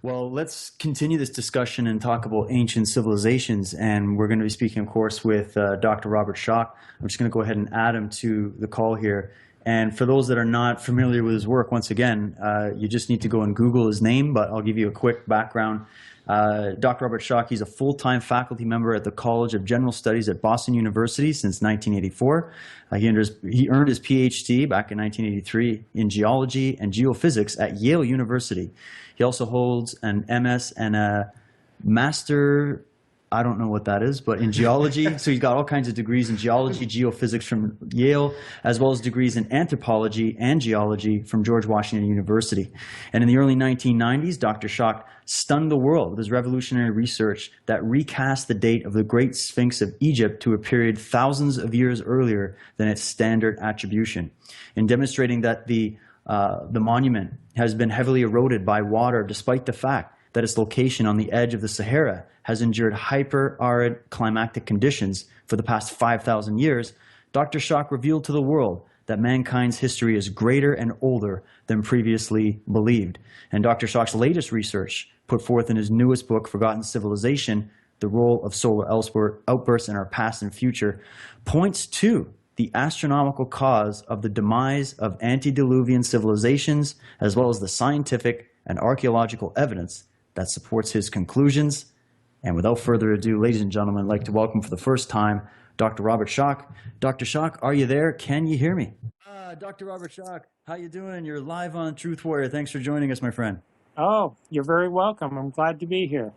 Well, let's continue this discussion and talk about ancient civilizations. And we're going to be speaking, of course, with Dr. Robert Schoch. I'm just going to go ahead and add him to the call here. And for those that are not familiar with his work, once again, you just need to go and Google his name, but I'll give you a quick background. Dr. Robert Schoch, he's a full-time faculty member at the College of General Studies at Boston University since 1984. He earned his PhD back in 1983 in geology and geophysics at Yale University. He also holds an MS and a master, I don't know what that is, but in geology. So he's got all kinds of degrees in geology, geophysics from Yale, as well as degrees in anthropology and geology from George Washington University. And in the early 1990s, Dr. Schoch stunned the world with his revolutionary research that recast the date of the Great Sphinx of Egypt to a period thousands of years earlier than its standard attribution, in demonstrating that the monument has been heavily eroded by water despite the fact that its location on the edge of the Sahara has endured hyper-arid climactic conditions for the past 5,000 years. Dr. Schoch revealed to the world that mankind's history is greater and older than previously believed. And Dr. Schoch's latest research, put forth in his newest book, Forgotten Civilization, The Role of Solar Outbursts in Our Past and Future, points to the astronomical cause of the demise of antediluvian civilizations, as well as the scientific and archaeological evidence that supports his conclusions. And without further ado, ladies and gentlemen, I'd like to welcome for the first time Dr. Robert Schoch. Dr. Schoch, are you there? Can you hear me? Dr. Robert Schoch, how you doing? You're live on Truth Warrior. Thanks for joining us, my friend. Oh, you're very welcome. I'm glad to be here.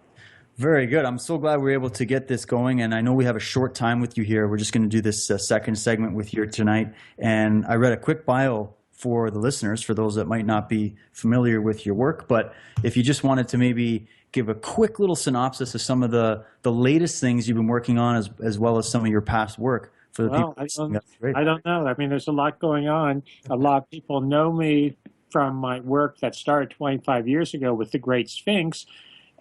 Very good. I'm so glad we're able to get this going, and I know we have a short time with you here. We're just going to do this second segment with you tonight, and I read a quick bio for the listeners, for those that might not be familiar with your work, but if you just wanted to maybe give a quick little synopsis of some of the latest things you've been working on, as well as some of your past work for the people. I don't know. I mean, there's a lot going on. A lot of people know me from my work that started 25 years ago with the Great Sphinx,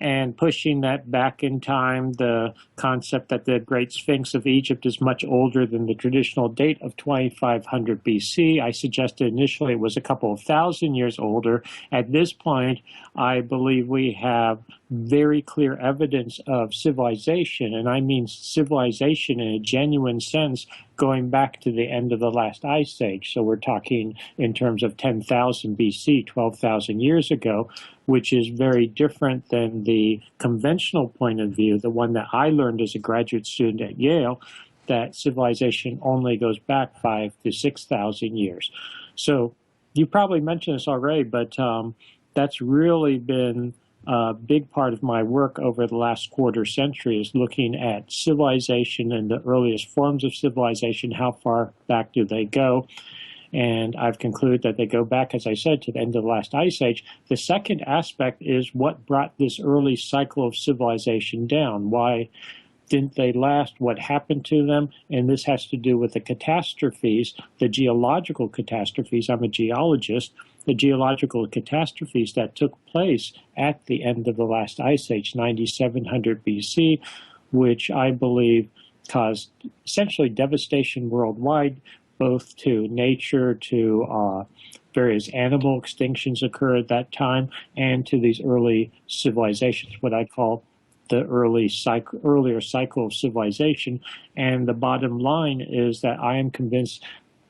and pushing that back in time, the concept that the Great Sphinx of Egypt is much older than the traditional date of 2500 BC. I suggested initially it was a couple of thousand years older. At this point, I believe we have very clear evidence of civilization, and I mean civilization in a genuine sense, going back to the end of the last ice age. So we're talking in terms of 10,000 BC, 12,000 years ago, which is very different than the conventional point of view, the one that I learned as a graduate student at Yale, that civilization only goes back 5,000 to 6,000 years. So you probably mentioned this already, but that's really been a big part of my work over the last quarter century, is looking at civilization and the earliest forms of civilization. How far back do they go? And I've concluded that they go back, as I said, to the end of the last ice age. The second aspect is what brought this early cycle of civilization down. Why didn't they last? What happened to them? And this has to do with the catastrophes, the geological catastrophes. I'm a geologist. The geological catastrophes that took place at the end of the last ice age, 9700 BC, which I believe caused essentially devastation worldwide, both to nature, to various animal extinctions occur at that time, and to these early civilizations, what I call the earlier cycle of civilization. And the bottom line is that I am convinced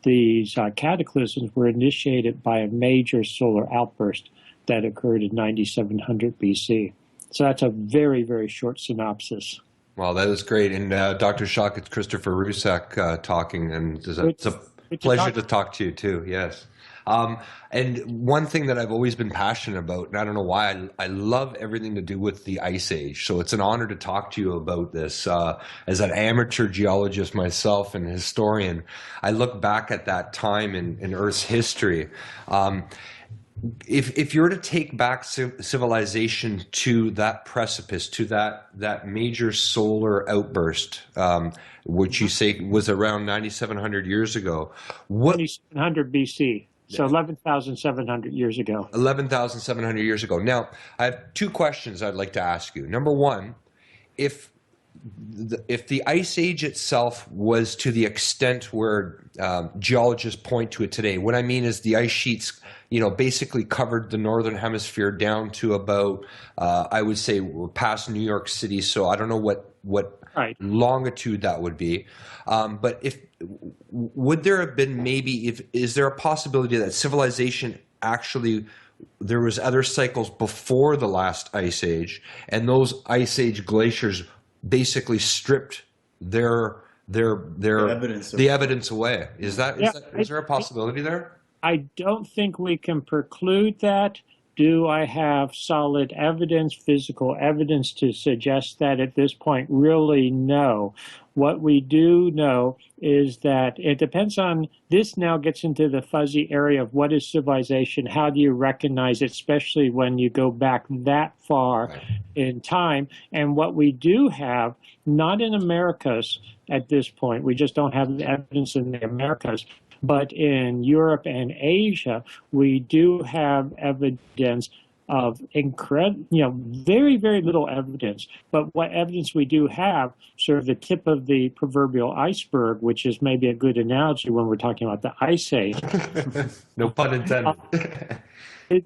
these cataclysms were initiated by a major solar outburst that occurred in 9700 BC. So that's a very, very short synopsis. Well, that is great. And Dr. Schoch, it's Christopher Russak talking, and it's a pleasure to talk to you too. Yes. And one thing that I've always been passionate about, and I don't know why, I love everything to do with the Ice Age. So it's an honor to talk to you about this. As an amateur geologist myself and historian, I look back at that time in Earth's history. If you were to take back civilization to that precipice, to that major solar outburst, which you say was around 9,700 years ago, 9,700 BC. So 11,700 years ago. 11,700 years ago. Now, I have two questions I'd like to ask you. Number one, if if the ice age itself was to the extent where geologists point to it today, what I mean is the ice sheets, basically covered the northern hemisphere down to about, I would say, past New York City. So I don't know what Right. longitude that would be. But would there have been is there a possibility that civilization actually, there was other cycles before the last ice age, and those ice age glaciers basically stripped the evidence away? Is there a possibility there? I don't think we can preclude that. Do I have solid evidence, physical evidence to suggest that at this point? Really, no. What we do know is that it depends on, this now gets into the fuzzy area of what is civilization, how do you recognize it, especially when you go back that far in time. And what we do have, not in Americas at this point, we just don't have the evidence in the Americas, but in Europe and Asia, we do have evidence of very, very little evidence. But what evidence we do have, sort of the tip of the proverbial iceberg, which is maybe a good analogy when we're talking about the Ice Age. No pun intended.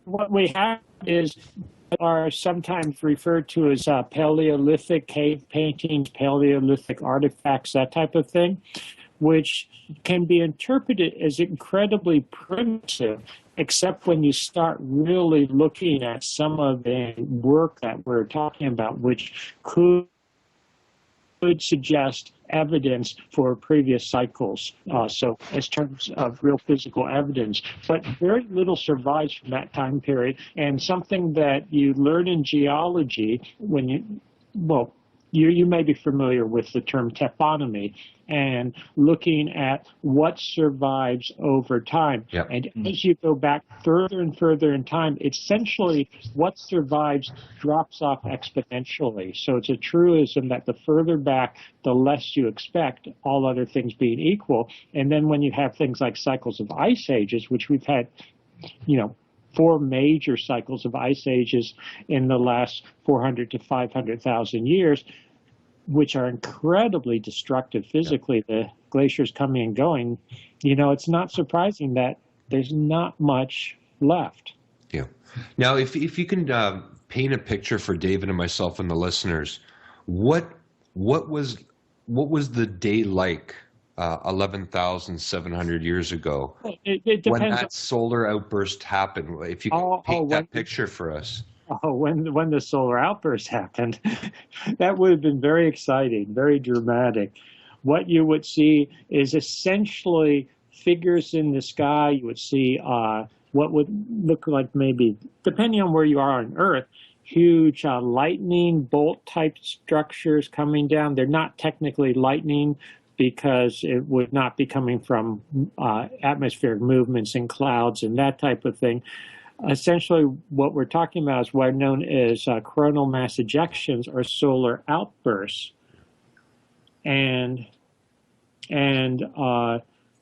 What we have are sometimes referred to as Paleolithic cave paintings, Paleolithic artifacts, that type of thing, which can be interpreted as incredibly primitive, except when you start really looking at some of the work that we're talking about, which could suggest evidence for previous cycles. So as terms of real physical evidence, but very little survives from that time period. And something that you learn in geology when you may be familiar with the term taphonomy and looking at what survives over time. Yep. And as you go back further and further in time, essentially what survives drops off exponentially. So it's a truism that the further back, the less you expect, all other things being equal. And then when you have things like cycles of ice ages, which we've had, 4 major cycles of ice ages in the last 400 to 500,000 years, which are incredibly destructive physically, the glaciers coming and going, it's not surprising that there's not much left. Yeah. Now, if you can paint a picture for David and myself and the listeners, what was the day like 11,700 years ago It depends when that solar outburst happened? If you can paint that picture for us. When the solar outburst happened, that would have been very exciting, very dramatic. What you would see is essentially figures in the sky. You would see what would look like, maybe, depending on where you are on Earth, huge lightning bolt type structures coming down. They're not technically lightning because it would not be coming from atmospheric movements and clouds and that type of thing. Essentially, what we're talking about is what are known as coronal mass ejections or solar outbursts. And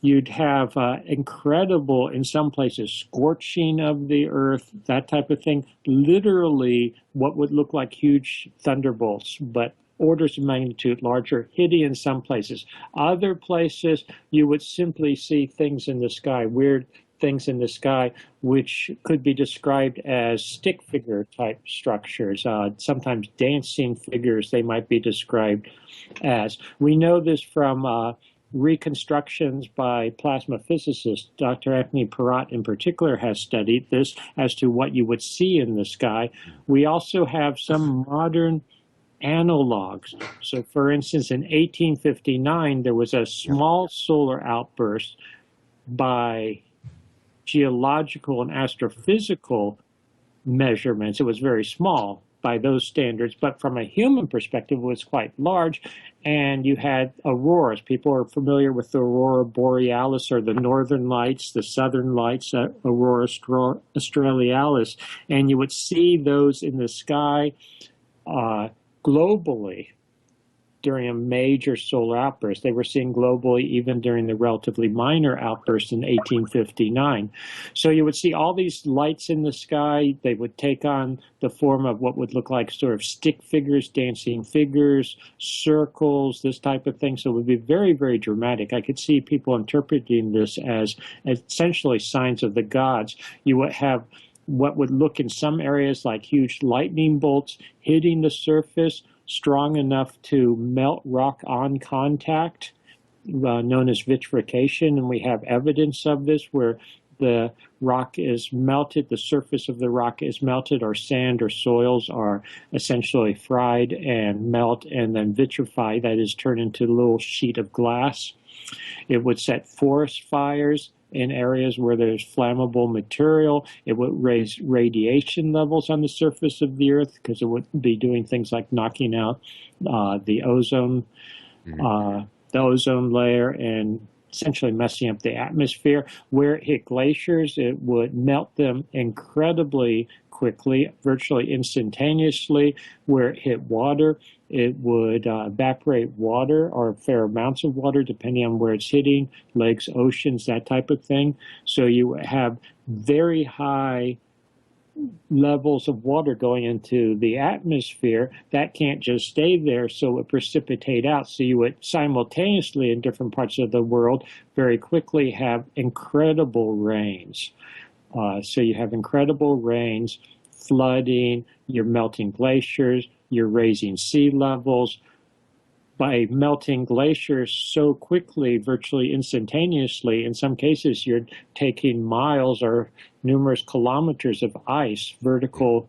you'd have incredible, in some places, scorching of the earth, that type of thing. Literally what would look like huge thunderbolts, but orders of magnitude larger, hitting in some places. Other places, you would simply see things in the sky, weird things in the sky, which could be described as stick figure type structures, sometimes dancing figures they might be described as. We know this from reconstructions by plasma physicists. Dr. Anthony Perrott in particular has studied this as to what you would see in the sky. We also have some modern analogs. So for instance, in 1859, there was a small solar outburst by geological and astrophysical measurements. It was very small by those standards, but from a human perspective, it was quite large. And you had auroras. People are familiar with the aurora borealis, or the northern lights, the southern lights, aurora australis. And you would see those in the sky globally. during a major solar outburst. They were seen globally even during the relatively minor outburst in 1859. So you would see all these lights in the sky. They would take on the form of what would look like sort of stick figures, dancing figures, circles, this type of thing. So it would be very, very dramatic. I could see people interpreting this as essentially signs of the gods. You would have what would look in some areas like huge lightning bolts hitting the surface, strong enough to melt rock on contact, known as vitrification. And we have evidence of this where the rock is melted, the surface of the rock is melted, or sand or soils are essentially fried and melt and then vitrify, that is, turn into a little sheet of glass. It would set forest fires in areas where there's flammable material. It would raise radiation levels on the surface of the Earth because it would be doing things like knocking out the ozone layer and essentially messing up the atmosphere. Where it hit glaciers, it would melt them incredibly quickly, virtually instantaneously. Where it hit water, it would evaporate water or fair amounts of water, depending on where it's hitting, lakes, oceans, that type of thing. So you have very high levels of water going into the atmosphere that can't just stay there, so it precipitate out. So you would simultaneously in different parts of the world very quickly have incredible rains. So you have incredible rains, flooding, you're melting glaciers, you're raising sea levels. By melting glaciers so quickly, virtually instantaneously, in some cases you're taking miles or numerous kilometers of ice, vertical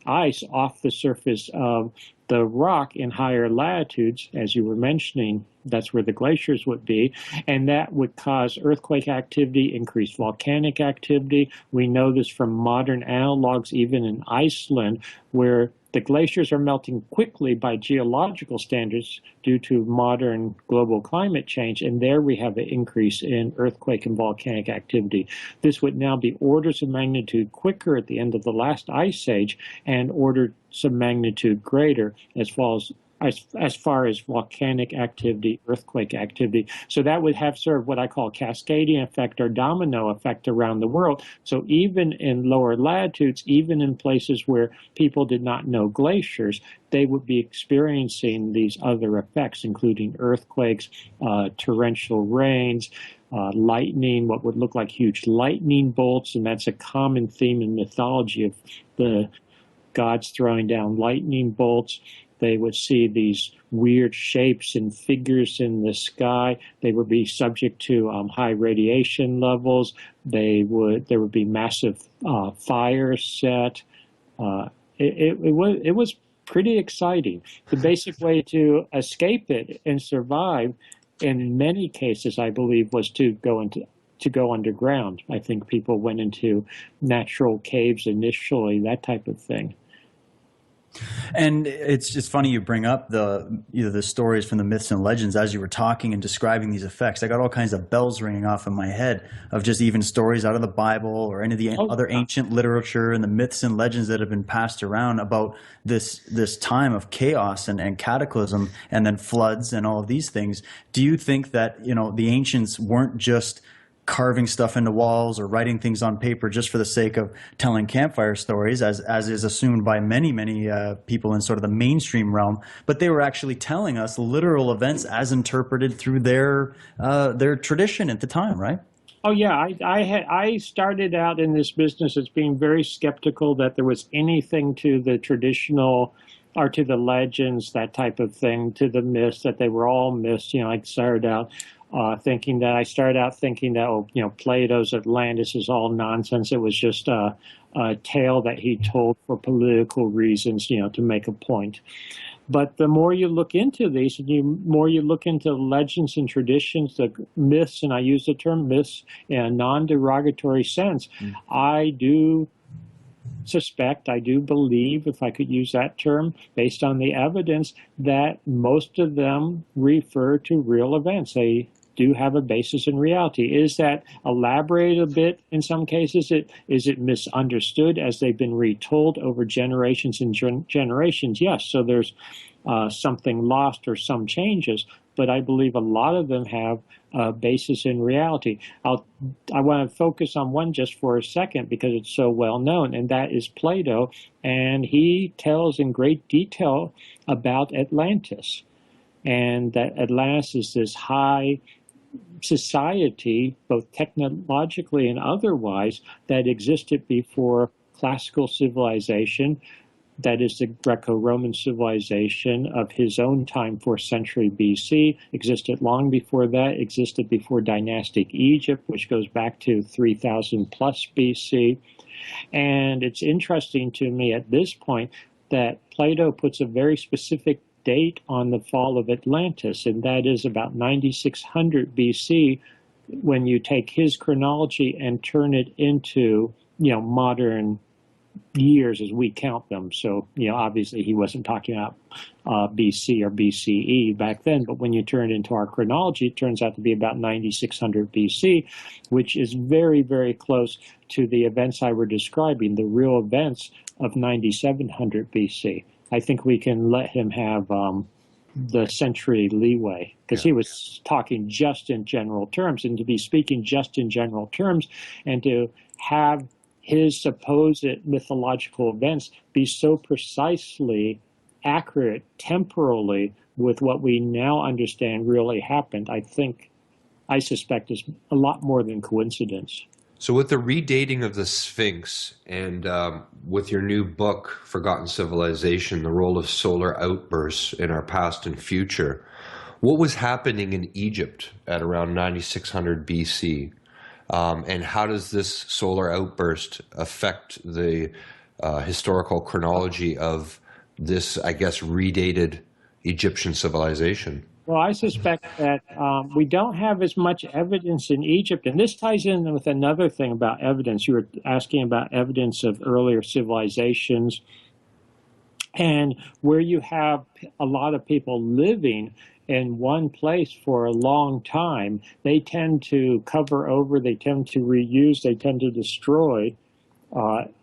ice, off the surface of the rock in higher latitudes, as you were mentioning. That's where the glaciers would be, and that would cause earthquake activity, increased volcanic activity. We know this from modern analogs, even in Iceland, where the glaciers are melting quickly by geological standards due to modern global climate change, and there we have an increase in earthquake and volcanic activity. This would now be orders of magnitude quicker at the end of the last ice age and orders of magnitude greater as far as volcanic activity, earthquake activity. So that would have sort of what I call cascading effect or domino effect around the world. So even in lower latitudes, even in places where people did not know glaciers, they would be experiencing these other effects, including earthquakes, torrential rains, lightning, what would look like huge lightning bolts, and that's a common theme in mythology of the gods throwing down lightning bolts. They would see these weird shapes and figures in the sky. They would be subject to high radiation levels. There would be massive fires set. It was pretty exciting. The basic way to escape it and survive, in many cases, I believe, was to go underground. I think people went into natural caves initially, that type of thing. And it's just funny you bring up the stories from the myths and legends as you were talking and describing these effects. I got all kinds of bells ringing off in my head of just even stories out of the Bible or any of the other ancient literature and the myths and legends that have been passed around about this time of chaos and cataclysm and then floods and all of these things. Do you think that, the ancients weren't just carving stuff into walls or writing things on paper just for the sake of telling campfire stories, as is assumed by many people in sort of the mainstream realm, but they were actually telling us literal events as interpreted through their tradition at the time, right? Oh yeah, I started out in this business as being very skeptical that there was anything to the traditional or to the legends, that type of thing, to the myths, that they were all myths. I started out thinking that, Plato's Atlantis is all nonsense. It was just a tale that he told for political reasons, to make a point. But the more you look into these, and the more you look into legends and traditions, the myths, and I use the term myths in a non-derogatory sense, I do believe, if I could use that term, based on the evidence, that most of them refer to real events. They do have a basis in reality. Is that elaborated a bit in some cases? Is it misunderstood as they've been retold over generations and generations? Yes, so there's something lost or some changes, but I believe a lot of them have a basis in reality. I want to focus on one just for a second because it's so well known, and that is Plato, and he tells in great detail about Atlantis, and that Atlantis is this high society, both technologically and otherwise, that existed before classical civilization. That is the Greco-Roman civilization of his own time, 4th century BC, existed long before that, existed before dynastic Egypt, which goes back to 3000 plus BC. And it's interesting to me at this point that Plato puts a very specific date on the fall of Atlantis, and that is about 9600 BC, when you take his chronology and turn it into, modern years as we count them. So, obviously he wasn't talking about BC or BCE back then, but when you turn it into our chronology, it turns out to be about 9600 BC, which is very, very close to the events I were describing, the real events of 9700 BC. I think we can let him have the century leeway because he was talking just in general terms, and to be speaking just in general terms and to have his supposed mythological events be so precisely accurate temporally with what we now understand really happened, I suspect is a lot more than coincidence. So with the redating of the Sphinx and with your new book, Forgotten Civilization, The Role of Solar Outbursts in Our Past and Future, what was happening in Egypt at around 9600 BC? And how does this solar outburst affect the historical chronology of this, I guess, redated Egyptian civilization? Well, I suspect that we don't have as much evidence in Egypt, and this ties in with another thing about evidence. You were asking about evidence of earlier civilizations, and where you have a lot of people living in one place for a long time, they tend to cover over, they tend to reuse, they tend to destroy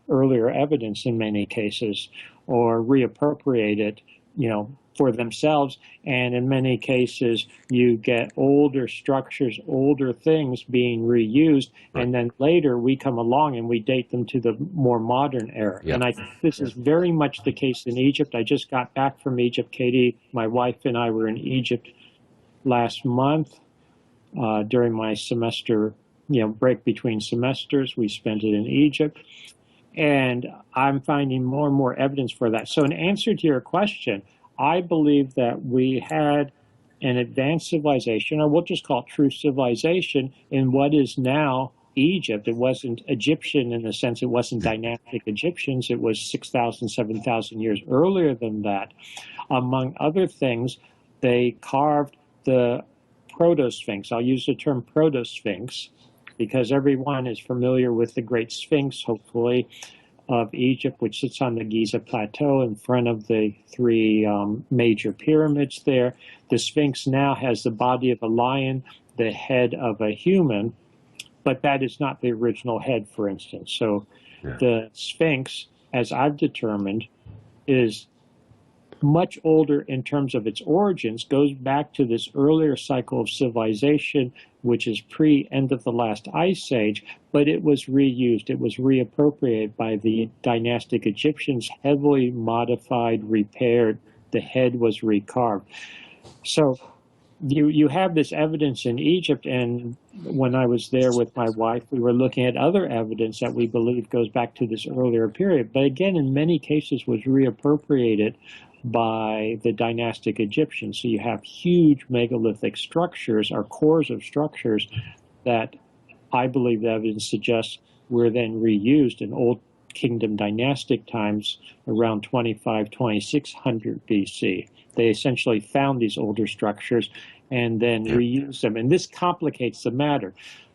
earlier evidence in many cases, or reappropriate it, for themselves. And in many cases, you get older structures, older things being reused, and then later we come along and we date them to the more modern era. Yep. And I think this is very much the case in Egypt. I just got back from Egypt. Katie, my wife, and I were in Egypt last month during my semester, break between semesters. We spent it in Egypt. And I'm finding more and more evidence for that. So in answer to your question, I believe that we had an advanced civilization, or we'll just call it true civilization, in what is now Egypt. It wasn't Egyptian in the sense it wasn't dynastic Egyptians. It was 6,000, 7,000 years earlier than that. Among other things, they carved the proto-sphinx. I'll use the term proto-sphinx because everyone is familiar with the Great Sphinx, hopefully, of Egypt, which sits on the Giza Plateau in front of the three major pyramids there. The Sphinx now has the body of a lion, the head of a human, but that is not the original head, for instance. So the Sphinx, as I've determined, is much older in terms of its origins, goes back to this earlier cycle of civilization, which is pre-end of the last ice age, but it was reused. It was reappropriated by the dynastic Egyptians, heavily modified, repaired. The head was recarved. So you have this evidence in Egypt, and when I was there with my wife, we were looking at other evidence that we believe goes back to this earlier period, but again, in many cases was reappropriated by the dynastic Egyptians. So you have huge megalithic structures, or cores of structures, that I believe the evidence suggests were then reused in Old Kingdom dynastic times around 2600 BC. They essentially found these older structures and then reused them. And this complicates the matter.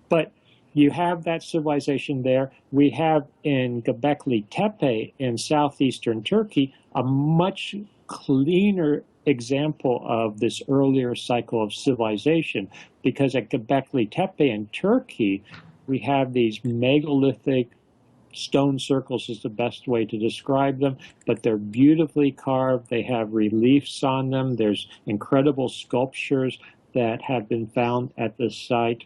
But you have that civilization there. We have in Göbekli Tepe in southeastern Turkey a much cleaner example of this earlier cycle of civilization, because at Göbekli Tepe in Turkey, we have these megalithic stone circles is the best way to describe them, but they're beautifully carved. They have reliefs on them. There's incredible sculptures that have been found at the site.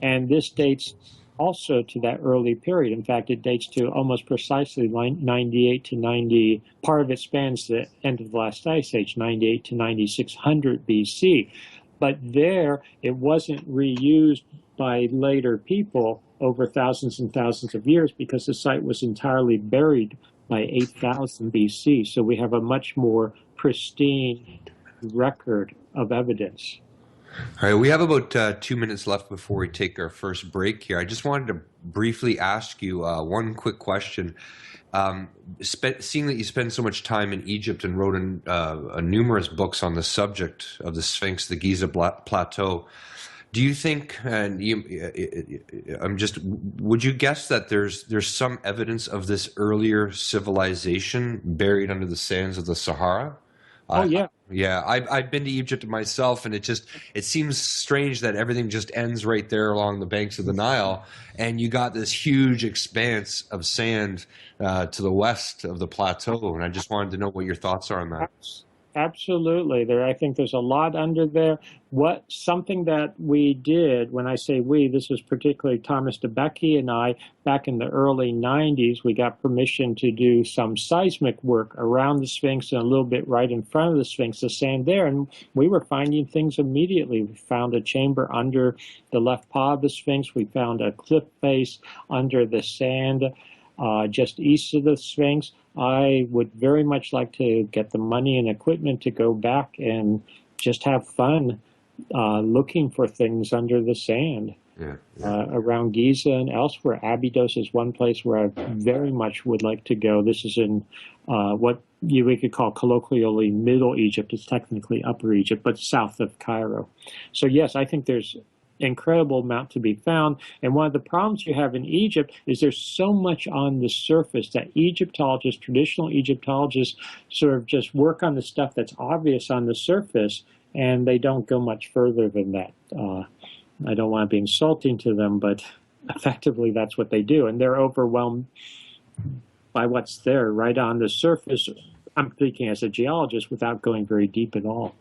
And this dates also to that early period. In fact, it dates to almost precisely 98 to 90. Part of it spans the end of the last ice age, 98 to 9600 BC. But there, it wasn't reused by later people over thousands and thousands of years because the site was entirely buried by 8000 BC. So we have a much more pristine record of evidence. All right, we have about 2 minutes left before we take our first break here. I just wanted to briefly ask you one quick question. Seeing that you spend so much time in Egypt and wrote numerous books on the subject of the Sphinx, the Giza Plateau, do you think, and would you guess that there's some evidence of this earlier civilization buried under the sands of the Sahara? Oh, yeah. Yeah, I've been to Egypt myself, and it seems strange that everything just ends right there along the banks of the Nile, and you got this huge expanse of sand to the west of the plateau, and I just wanted to know what your thoughts are on that. Absolutely. I think there's a lot under there. Something that we did, when I say we, this was particularly Thomas DeBecke and I, back in the early 90s, we got permission to do some seismic work around the Sphinx and a little bit right in front of the Sphinx, the sand there, and we were finding things immediately. We found a chamber under the left paw of the Sphinx. We found a cliff face under the sand just east of the Sphinx. I would very much like to get the money and equipment to go back and just have fun looking for things under the sand. Around Giza and elsewhere. Abydos is one place where I very much would like to go. This is in what we could call colloquially Middle Egypt. It's technically Upper Egypt, but south of Cairo. So yes, I think there's incredible amount to be found. And one of the problems you have in Egypt is there's so much on the surface that Egyptologists, traditional Egyptologists, sort of just work on the stuff that's obvious on the surface, and they don't go much further than that. I don't want to be insulting to them, but effectively that's what they do. And they're overwhelmed by what's there right on the surface. I'm speaking as a geologist without going very deep at all.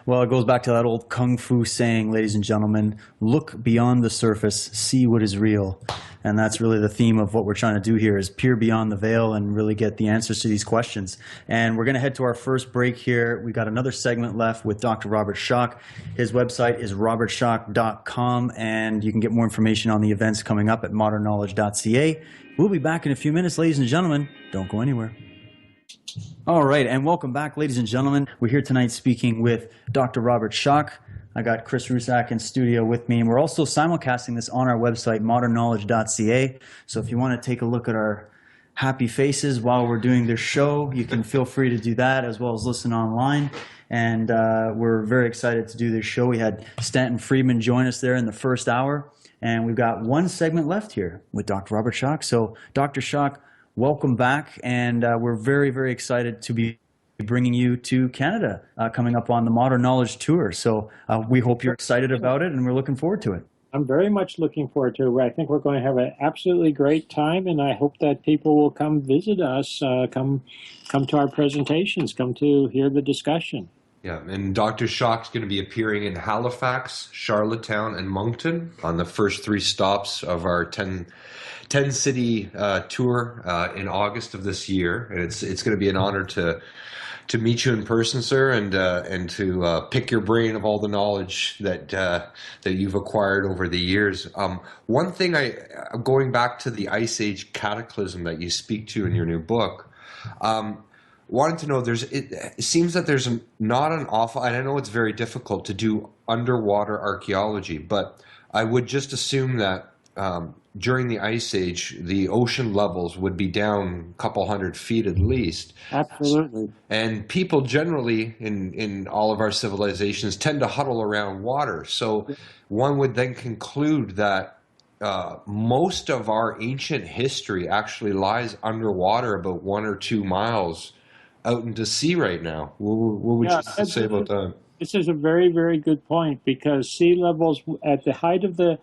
Well, it goes back to that old kung fu saying, ladies and gentlemen, look beyond the surface, see what is real. And that's really the theme of what we're trying to do here, is peer beyond the veil and really get the answers to these questions. And we're going to head to our first break here. We got another segment left with Dr. Robert Schoch. His website is robertschoch.com, and you can get more information on the events coming up at modernknowledge.ca. We'll be back in a few minutes, ladies and gentlemen. Don't go anywhere. All right, and welcome back, ladies and gentlemen. We're here tonight speaking with Dr. Robert Schoch. I got Chris Russak in studio with me, and we're also simulcasting this on our website, modernknowledge.ca. So if you want to take a look at our happy faces while we're doing this show, you can feel free to do that, as well as listen online. And we're very excited to do this show. We had Stanton Friedman join us there in the first hour, and we've got one segment left here with Dr. Robert Schoch. So Dr. Schoch, welcome back, and we're very, very excited to be bringing you to Canada coming up on the Modern Knowledge Tour. So we hope you're excited about it, and we're looking forward to it. I'm very much looking forward to it. I think we're going to have an absolutely great time, and I hope that people will come visit us, come to our presentations, come to hear the discussion. Yeah, and Dr. Schoch's going to be appearing in Halifax, Charlottetown, and Moncton on the first 3 stops of our 10-city tour in August of this year. And it's going to be an honor to meet you in person, sir, and to pick your brain of all the knowledge that you've acquired over the years. One thing, going back to the Ice Age cataclysm that you speak to in your new book, wanted to know, it seems that there's not an awful, and I know it's very difficult to do underwater archaeology, but I would just assume that during the Ice Age, the ocean levels would be down a couple hundred feet at least. Absolutely. And people generally in all of our civilizations tend to huddle around water. So one would then conclude that most of our ancient history actually lies underwater about 1 or 2 miles out into sea right now. What would Yeah, you say about that? this is a very, very good point because sea levels at the height of the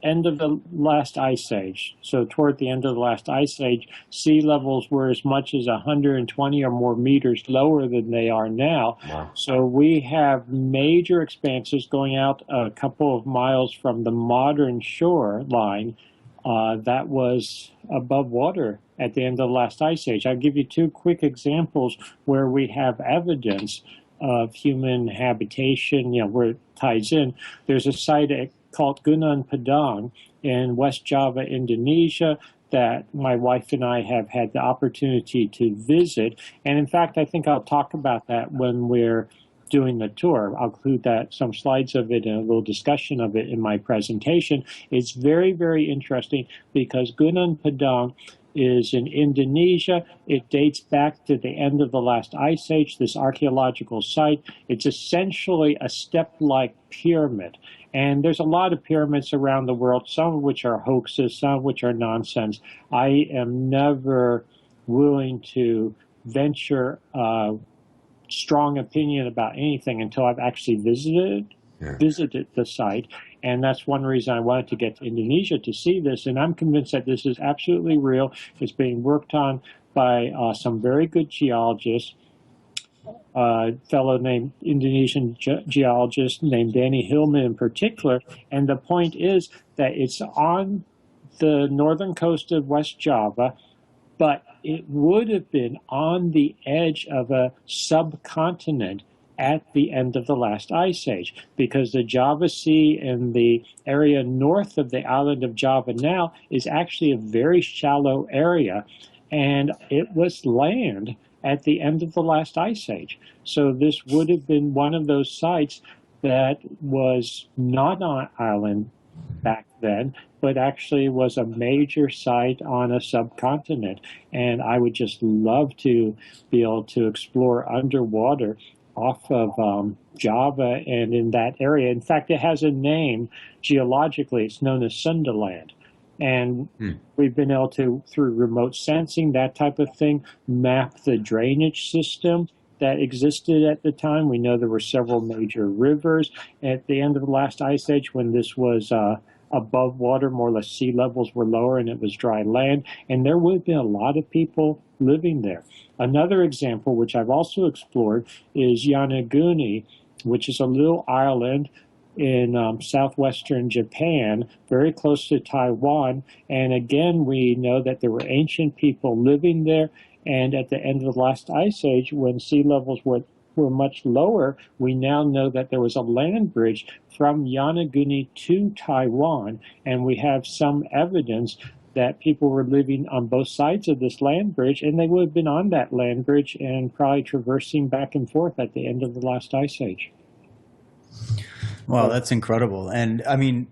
end of the last ice age, so toward the end of the last ice age, sea levels were as much as 120 or more meters lower than they are now. Wow. So we have major expanses going out a couple of miles from the modern shoreline that was above water at the end of the last ice age. I'll give you two quick examples where we have evidence of human habitation, where it ties in. There's a site called Gunung Padang in West Java, Indonesia, that my wife and I have had the opportunity to visit. And in fact, I think I'll talk about that when we're doing the tour. I'll include some slides of it and a little discussion of it in my presentation. It's very, very interesting because Gunung Padang is in Indonesia. It dates back to the end of the last ice age, this archaeological site. It's essentially a step-like pyramid. And there's a lot of pyramids around the world, some of which are hoaxes, some of which are nonsense. I am never willing to venture a strong opinion about anything until I've actually visited the site. And that's one reason I wanted to get to Indonesia to see this. And I'm convinced that this is absolutely real. It's being worked on by some very good geologists. A fellow named Indonesian geologist named Danny Hillman in particular. And the point is that it's on the northern coast of West Java, but it would have been on the edge of a subcontinent at the end of the last ice age, because the Java Sea and the area north of the island of Java now is actually a very shallow area, and it was land at the end of the last ice age. So this would have been one of those sites that was not on an island back then, but actually was a major site on a subcontinent. And I would just love to be able to explore underwater off of Java and in that area. In fact, it has a name geologically. It's known as Sundaland. And we've been able to, through remote sensing, that type of thing, map the drainage system that existed at the time. We know there were several major rivers at the end of the last ice age when this was above water, more or less sea levels were lower and it was dry land. And there would have been a lot of people living there. Another example, which I've also explored, is Yonaguni, which is a little island in southwestern Japan, very close to Taiwan. And again, we know that there were ancient people living there. And at the end of the last ice age, when sea levels were much lower, we now know that there was a land bridge from Yonaguni to Taiwan. And we have some evidence that people were living on both sides of this land bridge, and they would have been on that land bridge and probably traversing back and forth at the end of the last ice age. Wow, that's incredible. And I mean,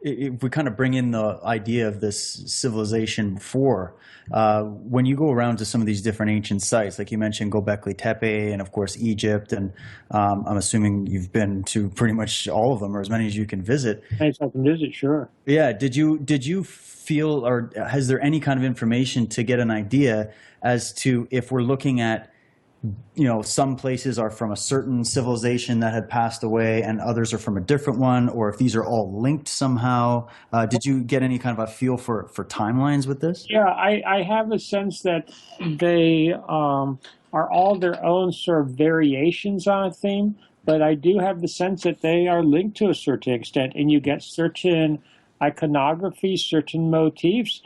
if we kind of bring in the idea of this civilization before, when you go around to some of these different ancient sites, like you mentioned Göbekli Tepe and of course Egypt, and I'm assuming you've been to pretty much all of them or as many as you can visit. As I can visit, sure. Yeah. Did you feel, or has there any kind of information to get an idea as to if we're looking at, some places are from a certain civilization that had passed away and others are from a different one, or if these are all linked somehow? Did you get any kind of a feel for timelines with this? Yeah, I have a sense that they are all their own sort of variations on a theme, but I do have the sense that they are linked to a certain extent, and you get certain iconography, certain motifs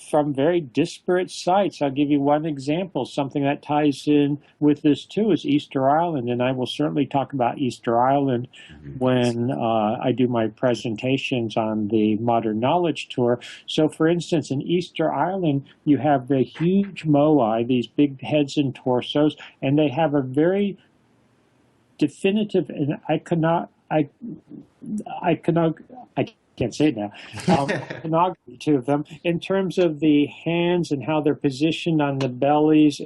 from very disparate sites. I'll give you one example. Something that ties in with this too is Easter Island, and I will certainly talk about Easter Island when I do my presentations on the Modern Knowledge Tour. So for instance, in Easter Island, you have the huge moai, these big heads and torsos, and they have a very definitive and I can't say it now, iconography to them in terms of the hands and how they're positioned on the bellies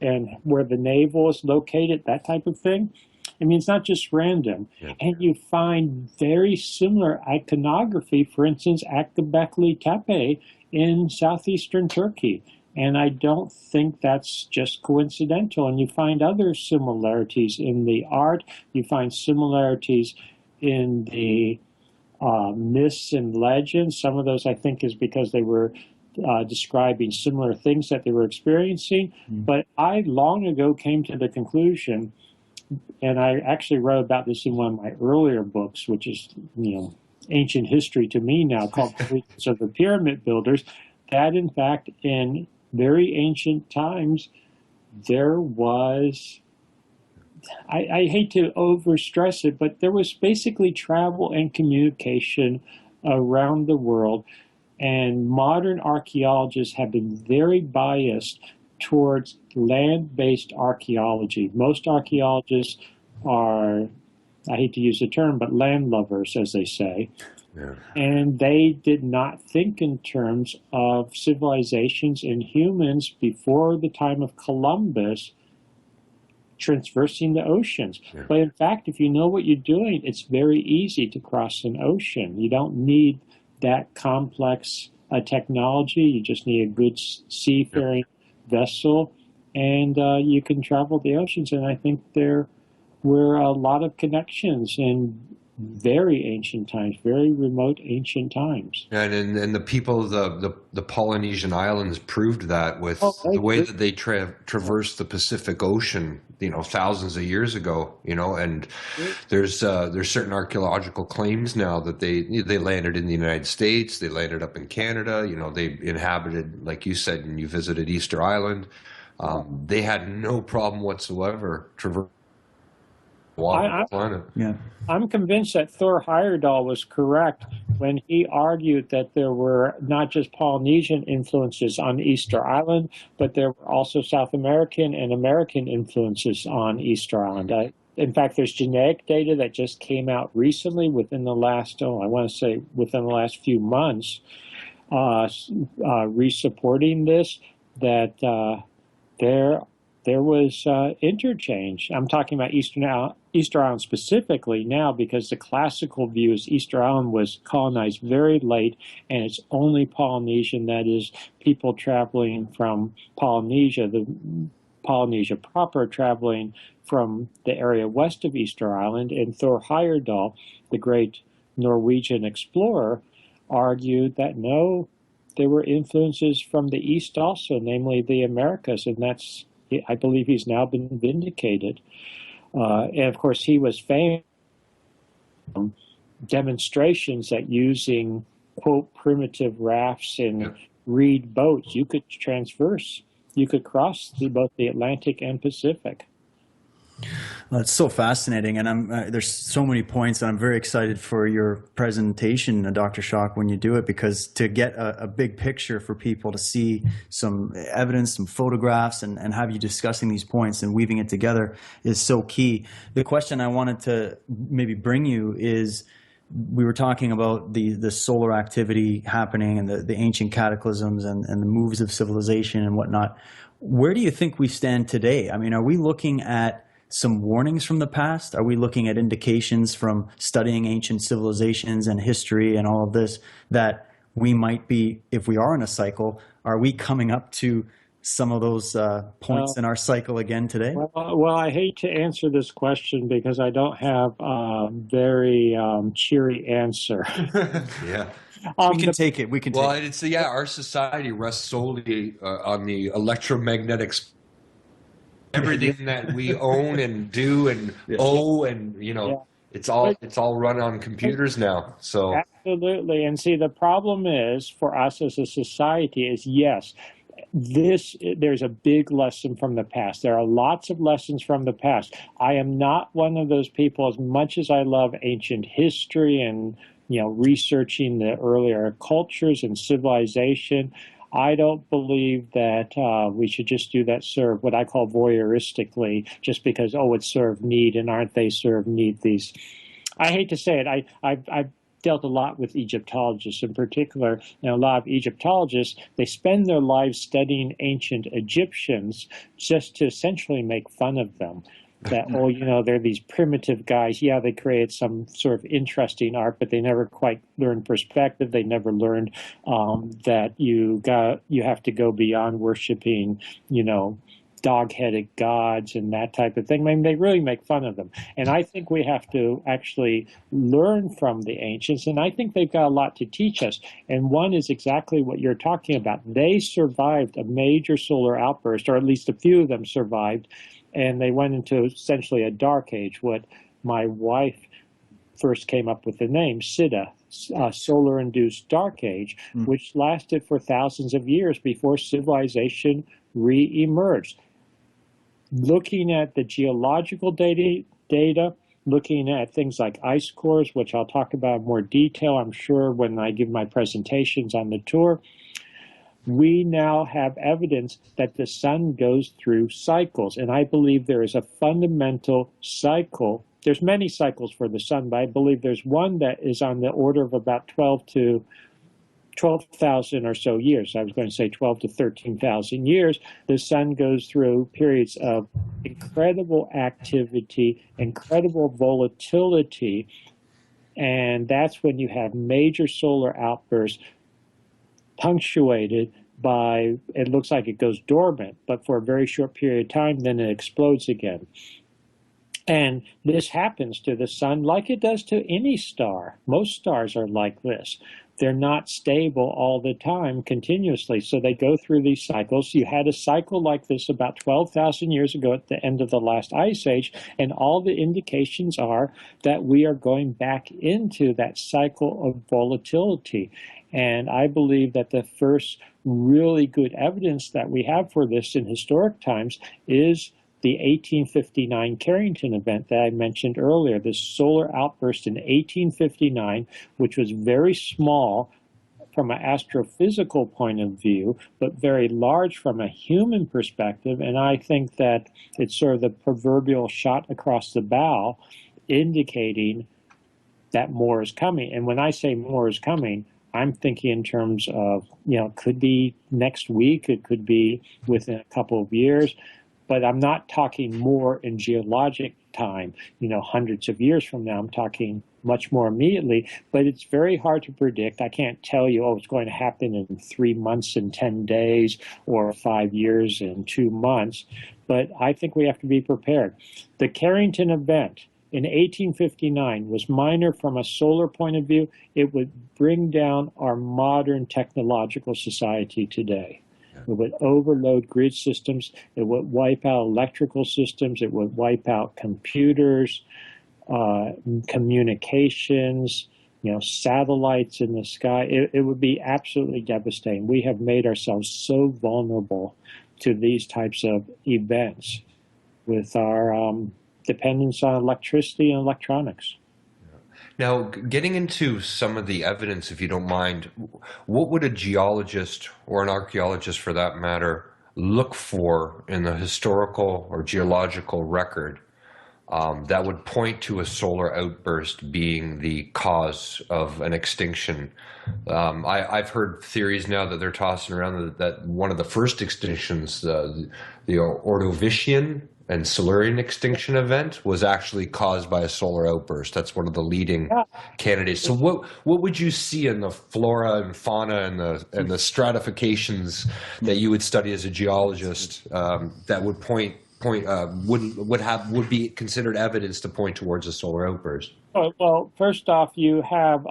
and where the navel is located, that type of thing. I mean, it's not just random. Yeah. And you find very similar iconography, for instance, at Göbekli Tepe in southeastern Turkey. And I don't think that's just coincidental. And you find other similarities in the art, you find similarities in the myths and legends. Some of those, I think, is because they were describing similar things that they were experiencing. But I long ago came to the conclusion, and I actually wrote about this in one of my earlier books, which is, ancient history to me now, called Creeds of the Pyramid Builders, that in fact, in very ancient times, there was, I hate to overstress it, but there was basically travel and communication around the world. And modern archaeologists have been very biased towards land-based archaeology. Most archaeologists are, I hate to use the term, but land lovers, as they say. Yeah. And they did not think in terms of civilizations and humans before the time of Columbus traversing the oceans. Yeah. But in fact, if you know what you're doing, it's very easy to cross an ocean. You don't need that complex technology. You just need a good seafaring vessel, and you can travel the oceans. And I think there were a lot of connections in very ancient times, very remote ancient times. And the people, the Polynesian islands proved that with the way that they traversed the Pacific Ocean, thousands of years ago, and there's certain archaeological claims now that they landed in the United States, they landed up in Canada, they inhabited, like you said, and you visited Easter Island. They had no problem whatsoever traversing the planet. Yeah. I'm convinced that Thor Heyerdahl was correct when he argued that there were not just Polynesian influences on Easter Island, but there were also South American and American influences on Easter Island. In fact, there's genetic data that just came out recently within the last, within the last few months, re-supporting this, that there was interchange. I'm talking about Easter Island specifically now, because the classical view is Easter Island was colonized very late, and it's only Polynesian, that is, people traveling from Polynesia, the Polynesia proper traveling from the area west of Easter Island. And Thor Heyerdahl, the great Norwegian explorer, argued that no, there were influences from the east also, namely the Americas, and that's, I believe he's now been vindicated. And of course, he was famous for demonstrations that using, quote, primitive rafts and reed boats, you could cross both the Atlantic and Pacific. Well, it's so fascinating, and there's so many points, and I'm very excited for your presentation, Dr. Schoch, when you do it, because to get a big picture for people to see some evidence, some photographs, and have you discussing these points and weaving it together is so key. The question I wanted to maybe bring you is, we were talking about the solar activity happening and the ancient cataclysms and the moves of civilization and whatnot. Where do you think we stand today? I mean, are we looking at some warnings from the past? Are we looking at indications from studying ancient civilizations and history and all of this that we might be, if we are in a cycle, are we coming up to some of those points in our cycle again today? Well, I hate to answer this question because I don't have a very cheery answer. Yeah. We can take it. We can take it. It's, our society rests solely on the electromagnetic everything that we own and do and owe, and it's all run on computers now. So absolutely. And see, the problem is for us as a society is, yes, there's a big lesson from the past. There are lots of lessons from the past. I am not one of those people, as much as I love ancient history and researching the earlier cultures and civilization, I don't believe that we should just do that serve what I call voyeuristically, just because, it served need, and aren't they served need these? I hate to say it. I've dealt a lot with Egyptologists in particular, and a lot of Egyptologists, they spend their lives studying ancient Egyptians just to essentially make fun of them. that, oh, you know, they're these primitive guys. Yeah, they created some sort of interesting art, but they never quite learned perspective. They never learned that you have to go beyond worshiping, you know, dog-headed gods and that type of thing. I mean, they really make fun of them. And I think we have to actually learn from the ancients, and I think they've got a lot to teach us. And one is exactly what you're talking about. They survived a major solar outburst, or at least a few of them survived, and they went into essentially a dark age, what my wife first came up with the name, SIDA, solar-induced dark age, which lasted for thousands of years before civilization re-emerged. Looking at the geological data, looking at things like ice cores, which I'll talk about in more detail, I'm sure, when I give my presentations on the tour, we now have evidence that the sun goes through cycles. And I believe there is a fundamental cycle. There's many cycles for the sun, but I believe there's one that is on the order of about 12,000 or so years. I was going to say 12 to 13,000 years. The sun goes through periods of incredible activity, incredible volatility, and that's when you have major solar outbursts punctuated by, it looks like it goes dormant, but for a very short period of time, then it explodes again. And this happens to the sun like it does to any star. Most stars are like this. They're not stable all the time continuously, so they go through these cycles. You had a cycle like this about 12,000 years ago at the end of the last ice age, and all the indications are that we are going back into that cycle of volatility. And I believe that the first really good evidence that we have for this in historic times is the 1859 Carrington event that I mentioned earlier, this solar outburst in 1859, which was very small from an astrophysical point of view, but very large from a human perspective. And I think that it's sort of the proverbial shot across the bow, indicating that more is coming. And when I say more is coming, I'm thinking in terms of, you know, it could be next week, it could be within a couple of years, but I'm not talking more in geologic time, you know, hundreds of years from now. I'm talking much more immediately, but it's very hard to predict. I can't tell you, oh, it's going to happen in 3 months and 10 days or 5 years and 2 months, but I think we have to be prepared. The Carrington event in 1859 was minor from a solar point of view. It would bring down our modern technological society today. It would overload grid systems. It would wipe out electrical systems. It would wipe out computers, communications, you know, satellites in the sky. It would be absolutely devastating. We have made ourselves so vulnerable to these types of events with our dependence on electricity and electronics. Now, getting into some of the evidence, if you don't mind, what would a geologist or an archaeologist for that matter look for in the historical or geological record that would point to a solar outburst being the cause of an extinction? I've heard theories now that they're tossing around that one of the first extinctions, the Ordovician and Silurian extinction event, was actually caused by a solar outburst. That's one of the leading candidates. So what would you see in the flora and fauna and the stratifications that you would study as a geologist that would would be considered evidence to point towards a solar outburst? Well, first off, you have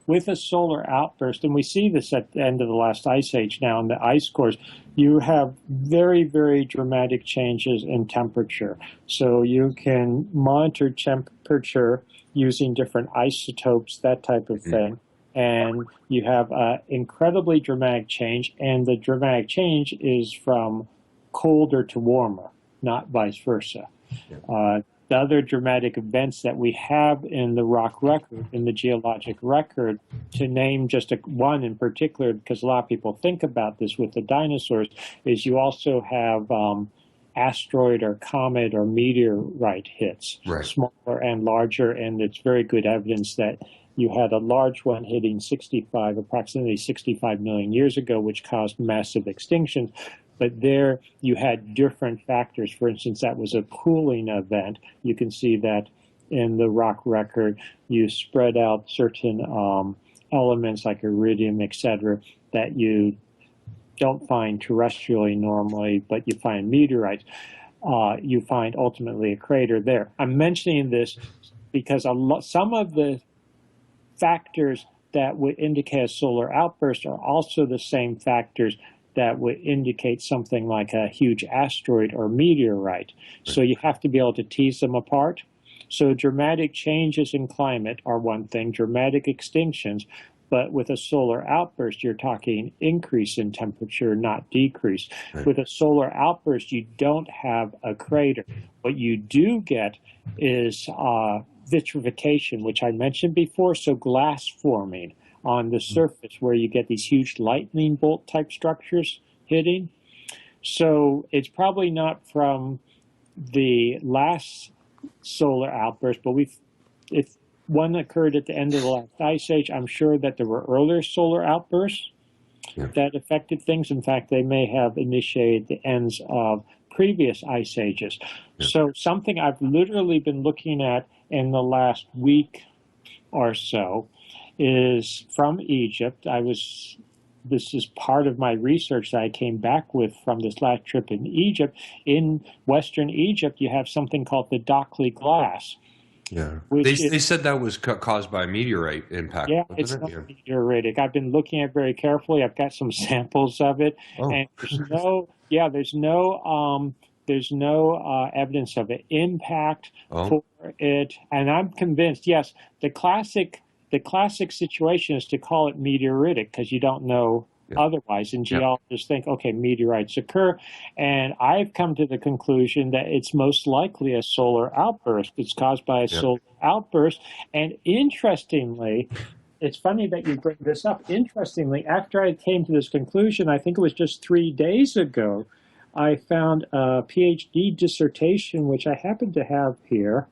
with a solar outburst, and we see this at the end of the last ice age now in the ice cores, you have very, very dramatic changes in temperature. So you can monitor temperature using different isotopes, that type of thing. And you have an incredibly dramatic change, and the dramatic change is from colder to warmer, not vice versa. The other dramatic events that we have in the rock record, in the geologic record, to name just one in particular, because a lot of people think about this with the dinosaurs, is you also have asteroid or comet or meteorite hits, right, smaller and larger, and it's very good evidence that you had a large one hitting approximately 65 million years ago, which caused massive extinctions. But there you had different factors. For instance, that was a cooling event. You can see that in the rock record. You spread out certain elements like iridium, etc., that you don't find terrestrially normally, but you find meteorites. You find ultimately a crater there. I'm mentioning this because some of the factors that would indicate a solar outburst are also the same factors that would indicate something like a huge asteroid or meteorite. So you have to be able to tease them apart. So dramatic changes in climate are one thing, dramatic extinctions, but with a solar outburst, you're talking increase in temperature, not decrease. Right. With a solar outburst, you don't have a crater. What you do get is vitrification, which I mentioned before, so glass forming on the surface where you get these huge lightning bolt type structures hitting. So it's probably not from the last solar outburst, but if one occurred at the end of the last ice age, I'm sure that there were earlier solar outbursts that affected things. In fact, they may have initiated the ends of previous ice ages. So something I've literally been looking at in the last week or so is from Egypt. This is part of my research that I came back with from this last trip in Egypt. In Western Egypt, you have something called the Dockley glass. Yeah, they said that was caused by a meteorite impact. Yeah, it's not meteoritic. I've been looking at it very carefully. I've got some samples of it, and there's no evidence of an impact for it. And I'm convinced, yes, the classic situation is to call it meteoritic because you don't know otherwise, and geologists think, okay, meteorites occur, and I've come to the conclusion that it's most likely a solar outburst. It's caused by a solar outburst, and interestingly, it's funny that you bring this up. Interestingly, after I came to this conclusion, I think it was just 3 days ago, I found a PhD dissertation, which I happen to have here,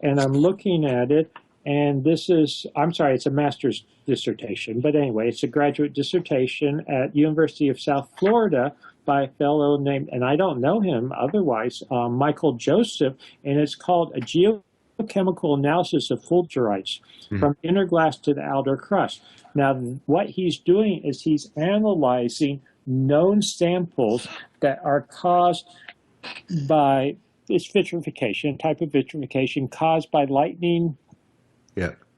and I'm looking at it. And it's a master's dissertation, but anyway, it's a graduate dissertation at University of South Florida by a fellow named, and I don't know him otherwise, Michael Joseph, and it's called A Geochemical Analysis of Fulgurites from Inner Glass to the Outer Crust. Now, what he's doing is he's analyzing known samples that are caused by this vitrification, type of vitrification caused by lightning,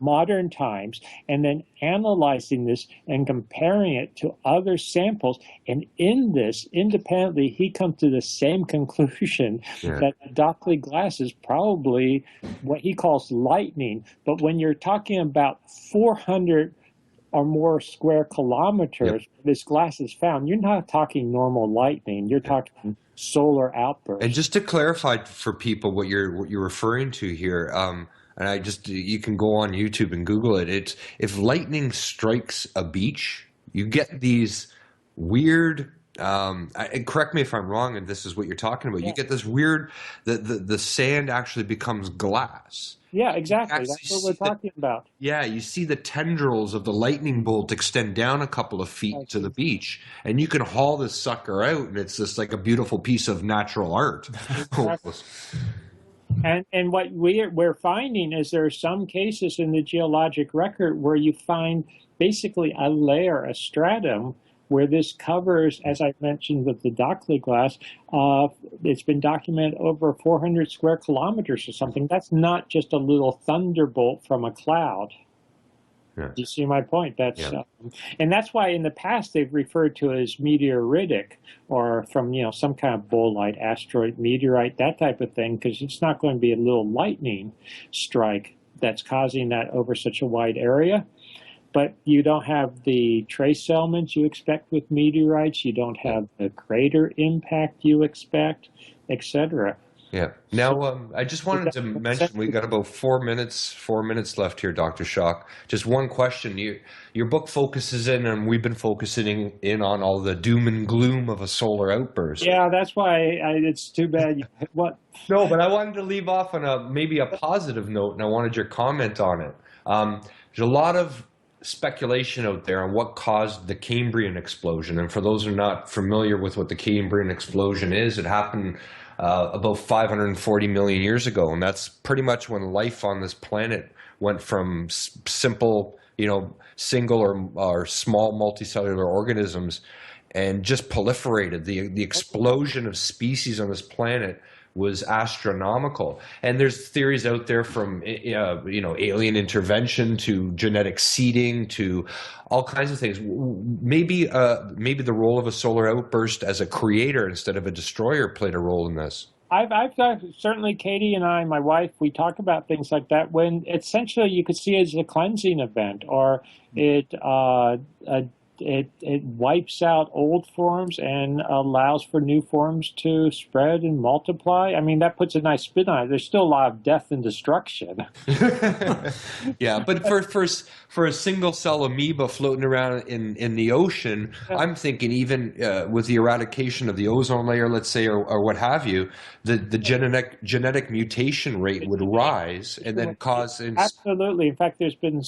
modern times, and then analyzing this and comparing it to other samples. And in this, independently, he comes to the same conclusion that the Dockley glass is probably what he calls lightning. But when you're talking about 400 or more square kilometers, this glass is found, you're not talking normal lightning. You're talking solar outbursts. And just to clarify for people what you're referring to here, and you can go on YouTube and Google it. It's if lightning strikes a beach, you get these weird. And correct me if I'm wrong, and this is what you're talking about. You get this weird. The sand actually becomes glass. Yeah, exactly. That's what we're talking about. Yeah, you see the tendrils of the lightning bolt extend down a couple of feet to the beach, and you can haul this sucker out, and it's just like a beautiful piece of natural art. And what we're finding is there are some cases in the geologic record where you find basically a layer, a stratum, where this covers, as I mentioned with the Dockley glass, it's been documented over 400 square kilometers or something. That's not just a little thunderbolt from a cloud. Do you see my point? And that's why in the past they've referred to it as meteoritic, or from some kind of bolide, asteroid, meteorite, that type of thing, because it's not going to be a little lightning strike that's causing that over such a wide area. But you don't have the trace elements you expect with meteorites. You don't have the crater impact you expect, etc. Yeah. Now, I just wanted to mention, we got about 4 minutes left here, Dr. Schoch. Just one question. Your book focuses in, and we've been focusing in on all the doom and gloom of a solar outburst. Yeah, that's why it's too bad. What? No, but I wanted to leave off on maybe a positive note, and I wanted your comment on it. There's a lot of speculation out there on what caused the Cambrian explosion. And for those who are not familiar with what the Cambrian explosion is, it happened about 540 million years ago. And that's pretty much when life on this planet went from simple, single or small multicellular organisms and just proliferated. The explosion of species on this planet was astronomical. And there's theories out there from alien intervention to genetic seeding to all kinds of things. Maybe the role of a solar outburst as a creator instead of a destroyer played a role in this. I've certainly, Katie and I, my wife, we talk about things like that when essentially you could see it as a cleansing event, or it wipes out old forms and allows for new forms to spread and multiply. I mean, that puts a nice spin on it. There's still a lot of death and destruction. Yeah, but for a single cell amoeba floating around in the ocean, I'm thinking even with the eradication of the ozone layer, let's say, or what have you, the genetic mutation rate would rise and then cause... Absolutely. In fact, there's been,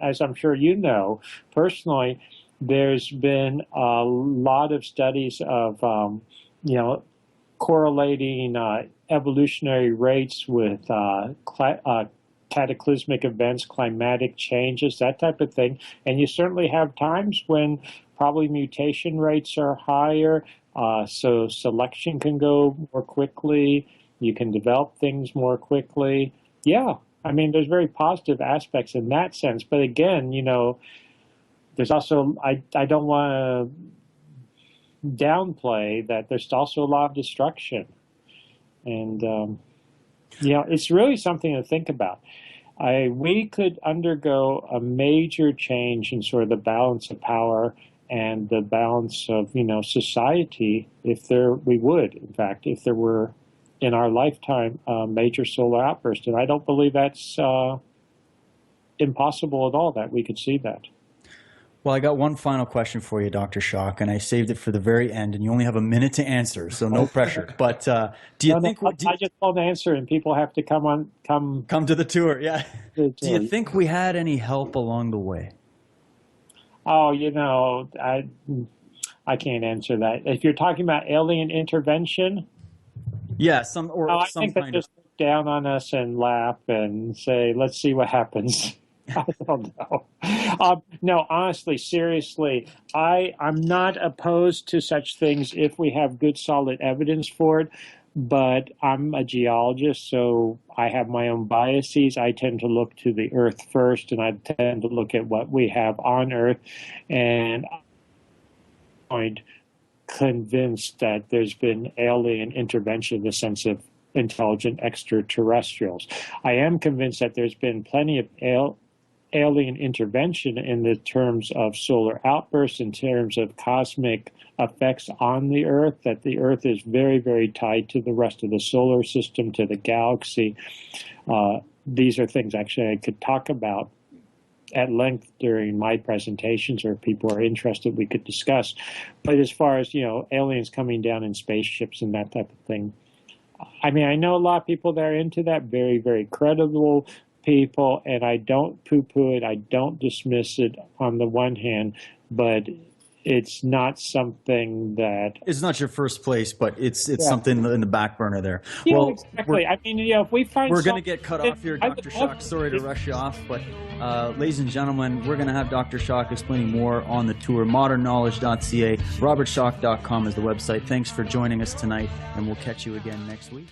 as I'm sure you know personally, there's been a lot of studies of, correlating evolutionary rates with cataclysmic events, climatic changes, that type of thing. And you certainly have times when probably mutation rates are higher, so selection can go more quickly. You can develop things more quickly. Yeah, I mean, there's very positive aspects in that sense. But again, there's also, I don't want to downplay that there's also a lot of destruction. And, it's really something to think about. We could undergo a major change in sort of the balance of power and the balance of, society if we would, in fact, if there were in our lifetime a major solar outburst. And I don't believe that's impossible at all that we could see that. Well, I got one final question for you, Dr. Schoch, and I saved it for the very end, and you only have a minute to answer, so no pressure. But do you think... I just won't answer, and people have to come to the tour, yeah. Do you think we had any help along the way? Oh, I can't answer that. If you're talking about alien intervention... Yeah, I think they just look down on us and laugh and say, let's see what happens. I don't know. No, honestly, seriously, I'm not opposed to such things if we have good, solid evidence for it. But I'm a geologist, so I have my own biases. I tend to look to the Earth first, and I tend to look at what we have on Earth. And I'm convinced that there's been alien intervention in the sense of intelligent extraterrestrials. I am convinced that there's been plenty of alien intervention in the terms of solar outbursts, in terms of cosmic effects on the Earth, that the Earth is very, very tied to the rest of the solar system, to the galaxy. These are things actually I could talk about at length during my presentations, or if people are interested, we could discuss. But as far as, aliens coming down in spaceships and that type of thing, I mean, I know a lot of people that are into that, very, very credible people, and I don't poo-poo it, I don't dismiss it on the one hand, but it's not something that... It's not your first place, but it's something in the back burner there. Yeah, well, exactly. I mean, if we find... We're going to get cut off here, Dr. Schoch. Sorry to rush you off, but ladies and gentlemen, we're going to have Dr. Schoch explaining more on the tour. modernknowledge.ca, robertschoch.com is the website. Thanks for joining us tonight, and we'll catch you again next week.